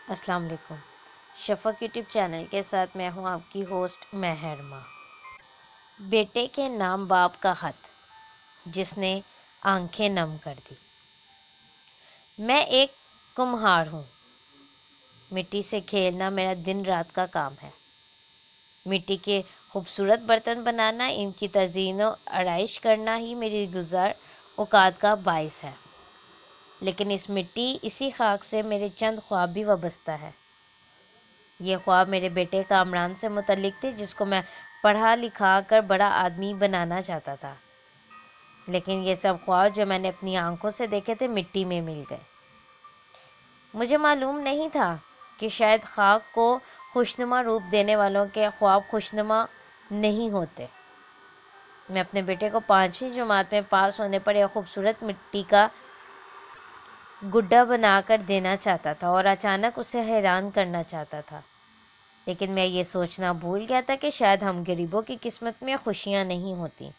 السلام علیکم۔ شفق YouTube channel کے ساتھ میں ہوں آپ کی ہوسٹ مہرما۔ بیٹے کے نام باپ کا خط جس نے آنکھیں نم کر دی۔ میں ایک کمہار ہوں۔ مٹی سے کھیلنا میرا دن رات کا کام ہے۔ مٹی کے خوبصورت برتن بنانا، ان کی تزئین و آرائش کرنا ہی میری گزار اوقات کا باعث ہے۔ لیکن اسی خاک سے میرے چند خواب بھی وابستہ ہے۔ یہ خواب میرے بیٹے کامران سے متعلق تھے، جس کو میں پڑھا لکھا کر بڑا آدمی بنانا چاہتا تھا۔ لیکن یہ سب خواب جو میں نے اپنی آنکھوں سے دیکھے تھے مٹی میں مل گئے۔ مجھے معلوم نہیں تھا کہ شاید خاک کو خوشنما روپ دینے والوں کے خواب خوشنما نہیں ہوتے۔ میں اپنے بیٹے کو 5ویں جماعت میں پاس ہونے پر ایک خوبصورت مٹی کا گڈا بنا کر دینا چاہتا تھا اور اچانک اسے حیران کرنا چاہتا تھا۔ لیکن میں یہ سوچنا بھول گیا تھا کہ شاید ہم غریبوں کی قسمت میں خوشیاں نہیں ہوتی۔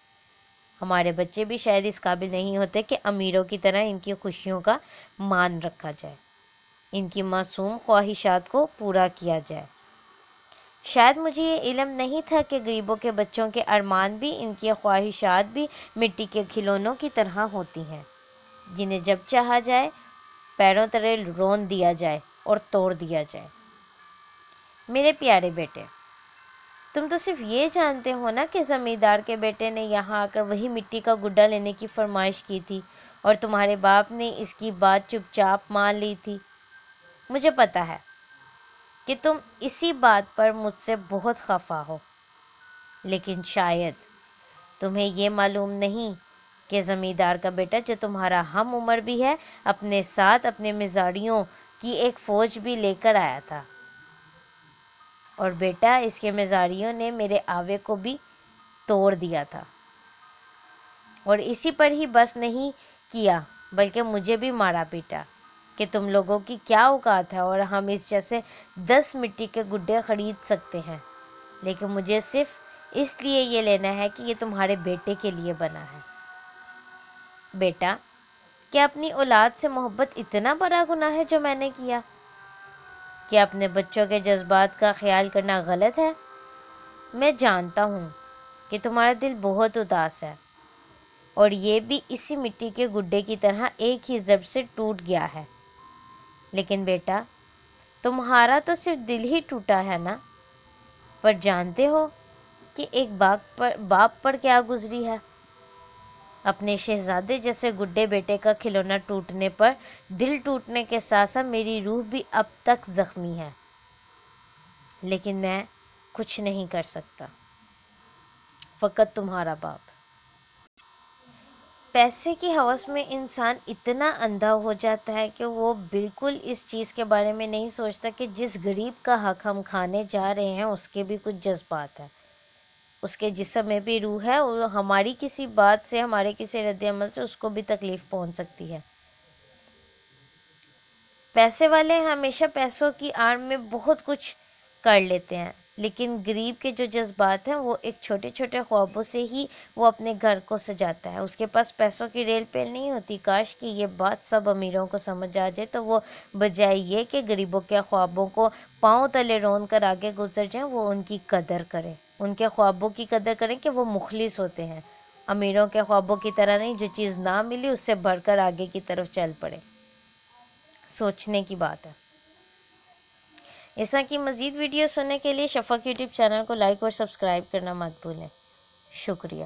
ہمارے بچے بھی شاید اس قابل نہیں ہوتے کہ امیروں کی طرح ان کی خوشیوں کا مان رکھا جائے، ان کی معصوم خواہشات کو پورا کیا جائے۔ شاید مجھے یہ علم نہیں تھا کہ غریبوں کے بچوں کے ارمان بھی، ان کی خواہشات بھی مٹی کے کھلونوں کی طرح ہوتی ہیں، جنہیں جب چاہا جائے پیروں تلے رون دیا جائے اور توڑ دیا جائے۔ میرے پیارے بیٹے، تم تو صرف یہ جانتے ہو نا کہ زمیندار کے بیٹے نے یہاں آ کر وہی مٹی کا گڈا لینے کی فرمائش کی تھی اور تمہارے باپ نے اس کی بات چپ چاپ مان لی تھی۔ مجھے پتا ہے کہ تم اسی بات پر مجھ سے بہت خفا ہو، لیکن شاید تمہیں یہ معلوم نہیں کہ زمیندار کا بیٹا، جو تمہارا ہم عمر بھی ہے، اپنے ساتھ اپنے مزاریوں کی ایک فوج بھی لے کر آیا تھا، اور بیٹا اس کے مزاریوں نے میرے آوے کو بھی توڑ دیا تھا، اور اسی پر ہی بس نہیں کیا بلکہ مجھے بھی مارا پیٹا کہ تم لوگوں کی کیا اوقات ہے اور ہم اس جیسے 10 مٹی کے گڈے خرید سکتے ہیں، لیکن مجھے صرف اس لیے یہ لینا ہے کہ یہ تمہارے بیٹے کے لیے بنا ہے۔ بیٹا، کیا اپنی اولاد سے محبت اتنا بڑا گناہ ہے جو میں نے کیا؟ کیا اپنے بچوں کے جذبات کا خیال کرنا غلط ہے؟ میں جانتا ہوں کہ تمہارا دل بہت اداس ہے، اور یہ بھی اسی مٹی کے گڈے کی طرح ایک ہی ضرب سے ٹوٹ گیا ہے۔ لیکن بیٹا، تمہارا تو صرف دل ہی ٹوٹا ہے نا، پر جانتے ہو کہ ایک باپ پر کیا گزری ہے؟ اپنے شہزادے جیسے گڈے بیٹے کا کھلونا ٹوٹنے پر دل ٹوٹنے کے ساتھ ساتھ میری روح بھی اب تک زخمی ہے، لیکن میں کچھ نہیں کر سکتا۔ فقط تمہارا باپ۔ پیسے کی ہوس میں انسان اتنا اندھا ہو جاتا ہے کہ وہ بالکل اس چیز کے بارے میں نہیں سوچتا کہ جس غریب کا حق ہم کھانے جا رہے ہیں اس کے بھی کچھ جذبات ہیں، اس کے جسم میں بھی روح ہے، اور ہماری کسی بات سے، ہمارے کسی رد عمل سے اس کو بھی تکلیف پہنچ سکتی ہے۔ پیسے والے ہمیشہ پیسوں کی آڑ میں بہت کچھ کر لیتے ہیں، لیکن غریب کے جو جذبات ہیں وہ ایک چھوٹے چھوٹے خوابوں سے ہی وہ اپنے گھر کو سجاتا ہے۔ اس کے پاس پیسوں کی ریل پیل نہیں ہوتی۔ کاش کہ یہ بات سب امیروں کو سمجھ آ جائے تو وہ بجائے یہ کہ غریبوں کے خوابوں کو پاؤں تلے رون کر آگے گزر جائیں، وہ ان کی قدر کریں، ان کے خوابوں کی قدر کریں کہ وہ مخلص ہوتے ہیں، امیروں کے خوابوں کی طرح نہیں جو چیز نہ ملی اس سے بڑھ کر آگے کی طرف چل پڑے۔ سوچنے کی بات ہے۔ اس طرح کی مزید ویڈیو سننے کے لیے شفق یوٹیوب چینل کو لائک اور سبسکرائب کرنا مت بھولیں۔ شکریہ۔